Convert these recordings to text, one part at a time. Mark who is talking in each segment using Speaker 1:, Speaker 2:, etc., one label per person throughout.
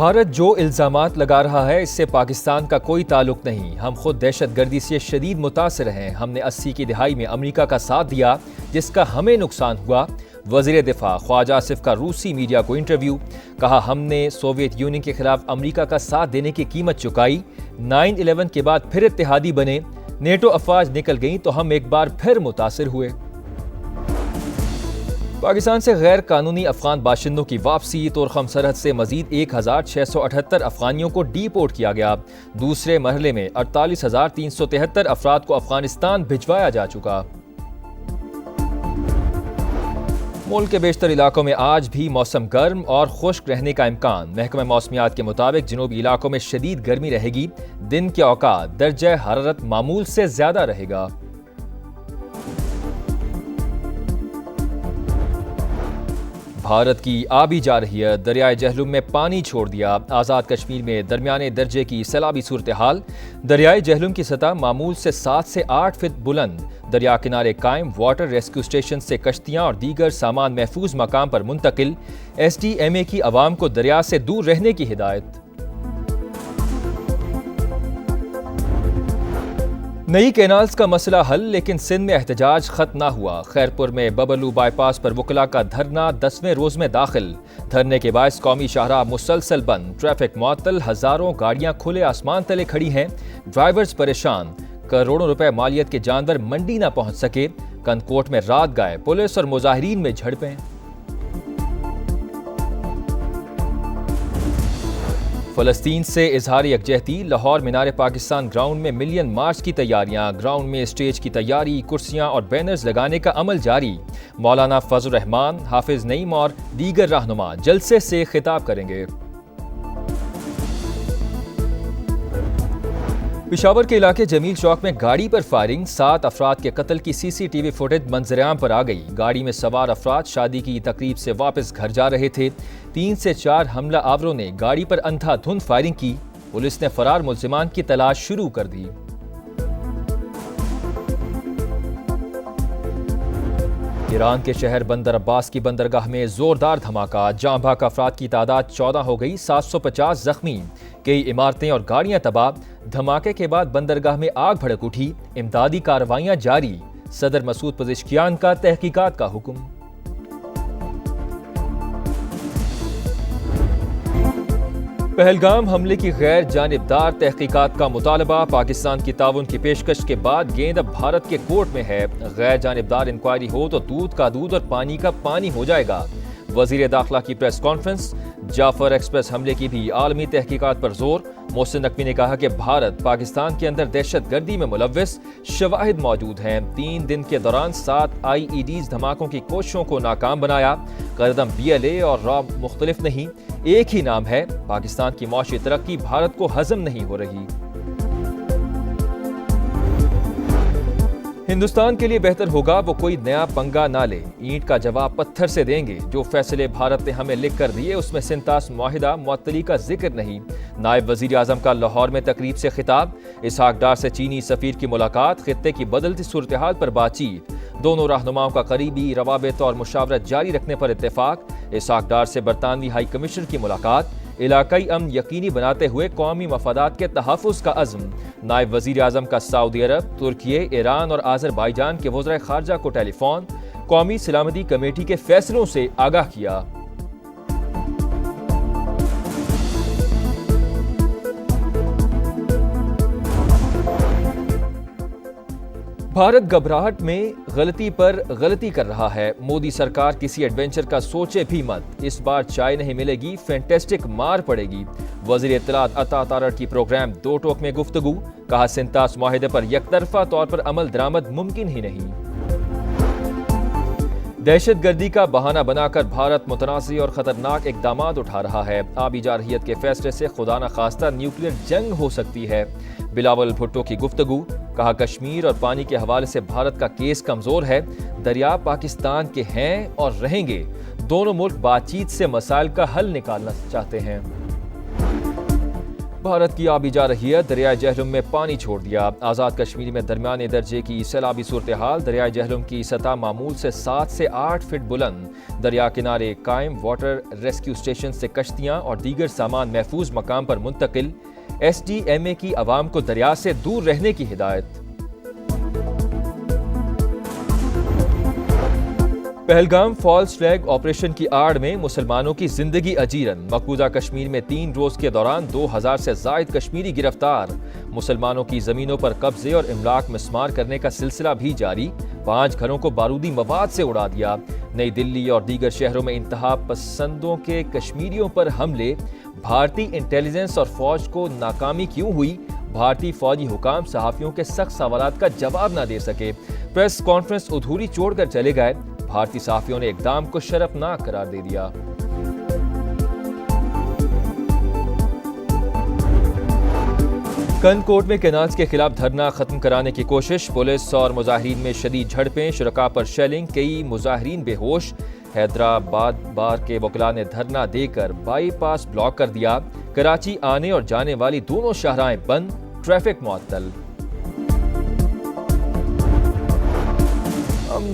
Speaker 1: بھارت جو الزامات لگا رہا ہے اس سے پاکستان کا کوئی تعلق نہیں. ہم خود دہشت گردی سے شدید متاثر ہیں. ہم نے 80 کی دہائی میں امریکہ کا ساتھ دیا جس کا ہمیں نقصان ہوا. وزیر دفاع خواجہ آصف کا روسی میڈیا کو انٹرویو. کہا ہم نے سوویت یونین کے خلاف امریکہ کا ساتھ دینے کی قیمت چکائی. 9/11 کے بعد پھر اتحادی بنے, نیٹو افواج نکل گئیں تو ہم ایک بار پھر متاثر ہوئے. پاکستان سے غیر قانونی افغان باشندوں کی واپسی. طورخم سرحد سے مزید 1678 افغانیوں کو ڈی پورٹ کیا گیا. دوسرے مرحلے میں 48,373 افراد کو افغانستان بھجوایا جا چکا. ملک کے بیشتر علاقوں میں آج بھی موسم گرم اور خشک رہنے کا امکان. محکمہ موسمیات کے مطابق جنوبی علاقوں میں شدید گرمی رہے گی. دن کے اوقات درجہ حرارت معمول سے زیادہ رہے گا. بھارت کی آبی جارحیت. دریائے جہلم میں پانی چھوڑ دیا. آزاد کشمیر میں درمیانے درجے کی سیلابی صورتحال. دریائے جہلم کی سطح معمول سے 7 سے 8 فٹ بلند. دریا کنارے قائم واٹر ریسکیو اسٹیشن سے کشتیاں اور دیگر سامان محفوظ مقام پر منتقل. SDMA کی عوام کو دریا سے دور رہنے کی ہدایت. نئی کینالز کا مسئلہ حل, لیکن سندھ میں احتجاج ختم نہ ہوا. خیرپور میں ببلو بائی پاس پر وکلاء کا دھرنا 10ویں روز میں داخل. دھرنے کے باعث قومی شاہراہ مسلسل بند. ٹریفک معطل. ہزاروں گاڑیاں کھلے آسمان تلے کھڑی ہیں. ڈرائیورز پریشان. کروڑوں روپے مالیت کے جانور منڈی نہ پہنچ سکے. کنکوٹ میں رات گئے. پولیس اور مظاہرین میں جھڑپیں. فلسطین سے اظہار یکجہتی. لاہور مینار پاکستان گراؤنڈ میں ملین مارچ کی تیاریاں. گراؤنڈ میں اسٹیج کی تیاری, کرسیاں اور بینرز لگانے کا عمل جاری. مولانا فضل الرحمان, حافظ نعیم اور دیگر رہنما جلسے سے خطاب کریں گے. پشاور کے علاقے جمیل چوک میں گاڑی پر فائرنگ. 7 افراد کے قتل کی CCTV فوٹیج منظر عام پر آ گئی. گاڑی میں سوار افراد شادی کی تقریب سے واپس گھر جا رہے تھے. 3 سے 4 حملہ آوروں نے گاڑی پر اندھا دھند فائرنگ کی. پولیس نے فرار ملزمان کی تلاش شروع کر دی. ایران کے شہر بندر عباس کی بندرگاہ میں زوردار دھماکہ. جاں بحق افراد کی تعداد 14 ہو گئی. 750 زخمی. کئی عمارتیں اور گاڑیاں تباہ. دھماکے کے بعد بندرگاہ میں آگ بھڑک اٹھی. امدادی کارروائیاں جاری. صدر مسعود پزشکیان کا تحقیقات کا حکم. پہلگام حملے کی غیر جانبدار تحقیقات کا مطالبہ. پاکستان کی تعاون کی پیشکش کے بعد گیند اب بھارت کے کورٹ میں ہے. غیر جانبدار انکوائری ہو تو دودھ کا دودھ اور پانی کا پانی ہو جائے گا. وزیر داخلہ کی پریس کانفرنس. جعفر ایکسپریس حملے کی بھی عالمی تحقیقات پر زور. محسن نقوی نے کہا کہ بھارت پاکستان کے اندر دہشت گردی میں ملوث. شواہد موجود ہیں. 3 دن کے دوران 7 IEDs دھماکوں کی کوششوں کو ناکام بنایا. قدم BLA اور RAW مختلف نہیں, ایک ہی نام ہے. پاکستان کی معاشی ترقی بھارت کو ہضم نہیں ہو رہی. ہندوستان کے لیے بہتر ہوگا وہ کوئی نیا پنگا نہ لے. اینٹ کا جواب پتھر سے دیں گے. جو فیصلے بھارت نے ہمیں لکھ کر دیے اس میں سنتاس معاہدہ معطلی کا ذکر نہیں. نائب وزیر اعظم کا لاہور میں تقریب سے خطاب. اسحاق ڈار سے چینی سفیر کی ملاقات. خطے کی بدلتی صورتحال پر بات چیت. دونوں رہنماؤں کا قریبی روابط اور مشاورت جاری رکھنے پر اتفاق. اسحاق ڈار سے برطانوی ہائی کمشنر کی ملاقات. علاقائی امن یقینی بناتے ہوئے قومی مفادات کے تحفظ کا عزم. نائب وزیر اعظم کا سعودی عرب, ترکیے, ایران اور آذربائیجان کے وزرائے خارجہ کو ٹیلی فون. قومی سلامتی کمیٹی کے فیصلوں سے آگاہ کیا. بھارت گھبراہٹ میں غلطی پر غلطی کر رہا ہے. مودی سرکار کسی ایڈونچر کا سوچے بھی مت. اس بار چائے نہیں ملے گی, فینٹسٹک مار پڑے گی. وزیر اطلاعات عطا تارڑ کی پروگرام 2 ٹوک میں گفتگو. کہا سنتاس معاہدے پر یک طرفہ طور پر عمل درآمد ممکن ہی نہیں. دہشت گردی کا بہانہ بنا کر بھارت متنازع اور خطرناک اقدامات اٹھا رہا ہے. آبی جارحیت کے فیصلے سے خدا نخواستہ نیوکلیر جنگ ہو سکتی ہے. بلاول بھٹو کی گفتگو. کہا کشمیر اور پانی کے حوالے سے بھارت کا کیس کمزور ہے. دریا پاکستان کے ہیں اور رہیں گے. دونوں ملک بات چیت سے مسائل کا حل نکالنا چاہتے ہیں. بھارت کی آبی جارحیت، دریائے جہلم میں پانی چھوڑ دیا۔ آزاد کشمیر میں درمیانے درجے کی سیلابی صورتحال، دریائے جہلم کی سطح معمول سے 7 سے 8 فٹ بلند، دریا کنارے قائم واٹر ریسکیو اسٹیشن سے کشتیاں اور دیگر سامان محفوظ مقام پر منتقل۔ ایس ڈی ایم اے کی عوام کو دریا سے دور رہنے کی ہدایت۔ پہلگام فالس فلیگ آپریشن کی آڑ میں مسلمانوں کی زندگی اجیرن، مقبوضہ کشمیر میں 3 روز کے دوران 2000 سے زائد کشمیری گرفتار، مسلمانوں کی زمینوں پر قبضے اور املاک مسمار کرنے کا سلسلہ بھی جاری، 5 گھروں کو بارودی مواد سے اڑا دیا۔ نئی دلی اور دیگر شہروں میں انتہا پسندوں کے کشمیریوں پر حملے، بھارتی انٹیلیجنس اور فوج کو ناکامی کیوں ہوئی؟ بھارتی فوجی حکام صحافیوں کے سخت سوالات کا جواب نہ دے سکے، پریس کانفرنس ادھوری چھوڑ کر چلے گئے، بھارتی صحافیوں نے اقدام کو شرفناک قرار دے دیا۔ کن کوٹ میں کینالز کے خلاف دھرنا ختم کرانے کی کوشش، پولیس اور مظاہرین میں شدید جھڑپیں، شرکاء پر شیلنگ، کئی مظاہرین بے ہوش۔ حیدرآباد بار کے وکلاء نے دھرنا دے کر بائی پاس بلاک کر دیا، کراچی آنے اور جانے والی دونوں شاہراہیں بند، ٹریفک معطل۔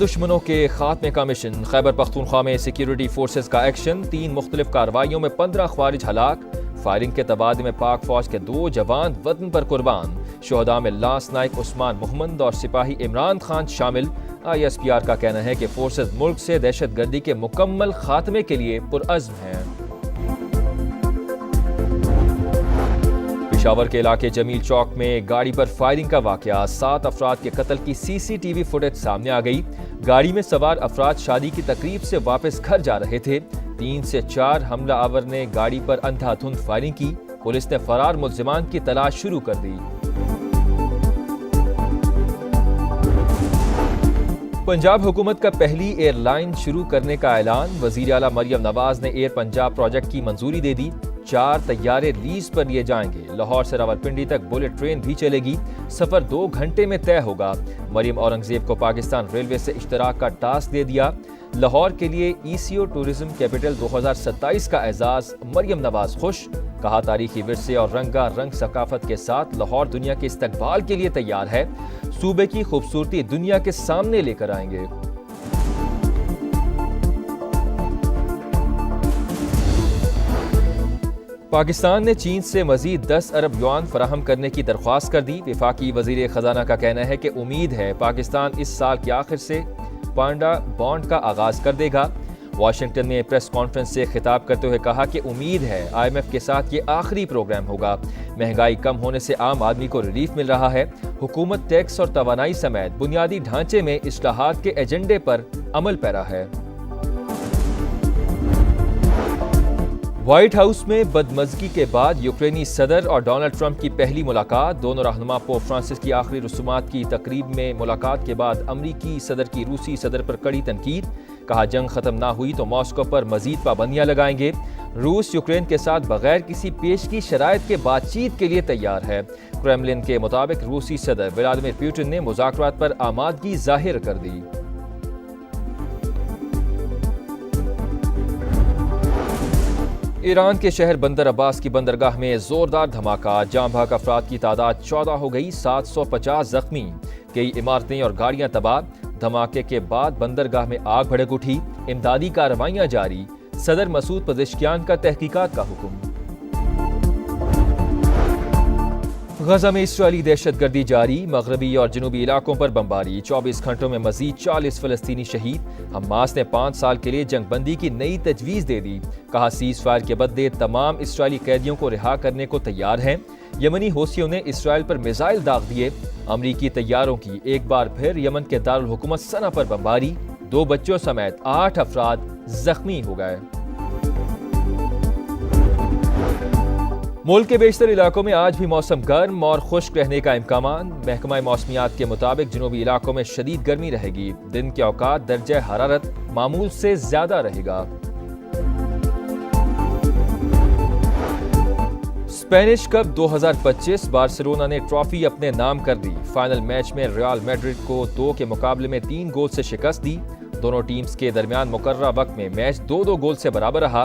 Speaker 1: دشمنوں کے خاتمے کا مشن، خیبر پختونخوا میں سیکیورٹی فورسز کا ایکشن، 3 مختلف کارروائیوں میں 15 خوارج ہلاک، فائرنگ کے تبادلے میں پاک فوج کے 2 جوان وطن پر قربان، شہداء میں لانس نائک عثمان محمد اور سپاہی عمران خان شامل۔ آئی ایس پی آر کا کہنا ہے کہ فورسز ملک سے دہشت گردی کے مکمل خاتمے کے لیے پرعزم ہیں۔ پشاور کے علاقے جمیل چوک میں گاڑی پر فائرنگ کا واقعہ، 7 افراد کے قتل کی سی سی ٹی وی فوٹیج سامنے آ گئی۔ گاڑی میں سوار افراد شادی کی تقریب سے واپس گھر جا رہے تھے، 3 سے 4 حملہ آور نے گاڑی پر اندھا دھند فائرنگ کی، پولیس نے فرار ملزمان کی تلاش شروع کر دی۔ پنجاب حکومت کا پہلی ایئر لائن شروع کرنے کا اعلان، وزیر اعلیٰ مریم نواز نے ایئر پنجاب پروجیکٹ کی منظوری دے دی، 4 طیارے لیز پر لیے جائیں گے، لاہور سے راولپنڈی تک بلٹ ٹرین بھی چلے گی، سفر 2 گھنٹے میں طے ہوگا۔ مریم اورنگزیب کو پاکستان ریلوے سے اشتراک کا ٹاسک دے دیا، لاہور کے لیے ای سی او ٹورزم کیپٹل 2027 کا اعزاز، مریم نواز خوش، کہا تاریخی ورثے اور رنگا رنگ ثقافت کے ساتھ لاہور دنیا کے استقبال کے لیے تیار ہے، صوبے کی خوبصورتی دنیا کے سامنے لے کر آئیں گے۔ پاکستان نے چین سے مزید 10 ارب یوان فراہم کرنے کی درخواست کر دی، وفاقی وزیر خزانہ کا کہنا ہے کہ امید ہے پاکستان اس سال کے آخر سے پانڈا بانڈ کا آغاز کر دے گا۔ واشنگٹن میں پریس کانفرنس سے خطاب کرتے ہوئے کہا کہ امید ہے آئی ایم ایف کے ساتھ یہ آخری پروگرام ہوگا، مہنگائی کم ہونے سے عام آدمی کو ریلیف مل رہا ہے، حکومت ٹیکس اور توانائی سمیت بنیادی ڈھانچے میں اصلاحات کے ایجنڈے پر عمل پیرا ہے۔ وائٹ ہاؤس میں بدمزگی کے بعد یوکرینی صدر اور ڈونلڈ ٹرمپ کی پہلی ملاقات، دونوں رہنما پوپ فرانسس کی آخری رسومات کی تقریب میں ملاقات کے بعد امریکی صدر کی روسی صدر پر کڑی تنقید، کہا جنگ ختم نہ ہوئی تو ماسکو پر مزید پابندیاں لگائیں گے، روس یوکرین کے ساتھ بغیر کسی پیشگی شرائط کے بات چیت کے لیے تیار ہے، کرملن کے مطابق روسی صدر ولادیمیر پوٹن نے مذاکرات پر آمادگی ظاہر کر دی۔ ایران کے شہر بندر عباس کی بندرگاہ میں زوردار دھماکہ، جاں بحق افراد کی تعداد 14 ہو گئی، 750 زخمی، کئی عمارتیں اور گاڑیاں تباہ۔ دھماکے کے بعد بندرگاہ میں آگ بھڑک اٹھی، امدادی کارروائیاں جاری، صدر مسعود پزشکیان کا تحقیقات کا حکم۔ غزہ میں اسرائیلی دہشت گردی جاری، مغربی اور جنوبی علاقوں پر بمباری، 24 گھنٹوں میں مزید 40 فلسطینی شہید، حماس نے 5 سال کے لیے جنگ بندی کی نئی تجویز دے دی، کہا سیز فائر کے بدلے تمام اسرائیلی قیدیوں کو رہا کرنے کو تیار ہیں، یمنی حوثیوں نے اسرائیل پر میزائل داغ دیے، امریکی طیاروں کی ایک بار پھر یمن کے دارالحکومت صنعا پر بمباری، 2 بچوں سمیت 8 افراد زخمی ہو گئے۔ ملک کے بیشتر علاقوں میں آج بھی موسم گرم اور خشک رہنے کا امکان، محکمہ موسمیات کے مطابق جنوبی علاقوں میں شدید گرمی رہے گی، دن کے اوقات درجہ حرارت معمول سے زیادہ رہے گا۔ اسپینش کپ 2025، بارسلونا نے ٹرافی اپنے نام کر دی، فائنل میچ میں ریال میڈرڈ کو 2 کے مقابلے میں 3 گول سے شکست دی، دونوں ٹیمز کے درمیان مقررہ وقت میں میچ 2-2 گول سے برابر رہا،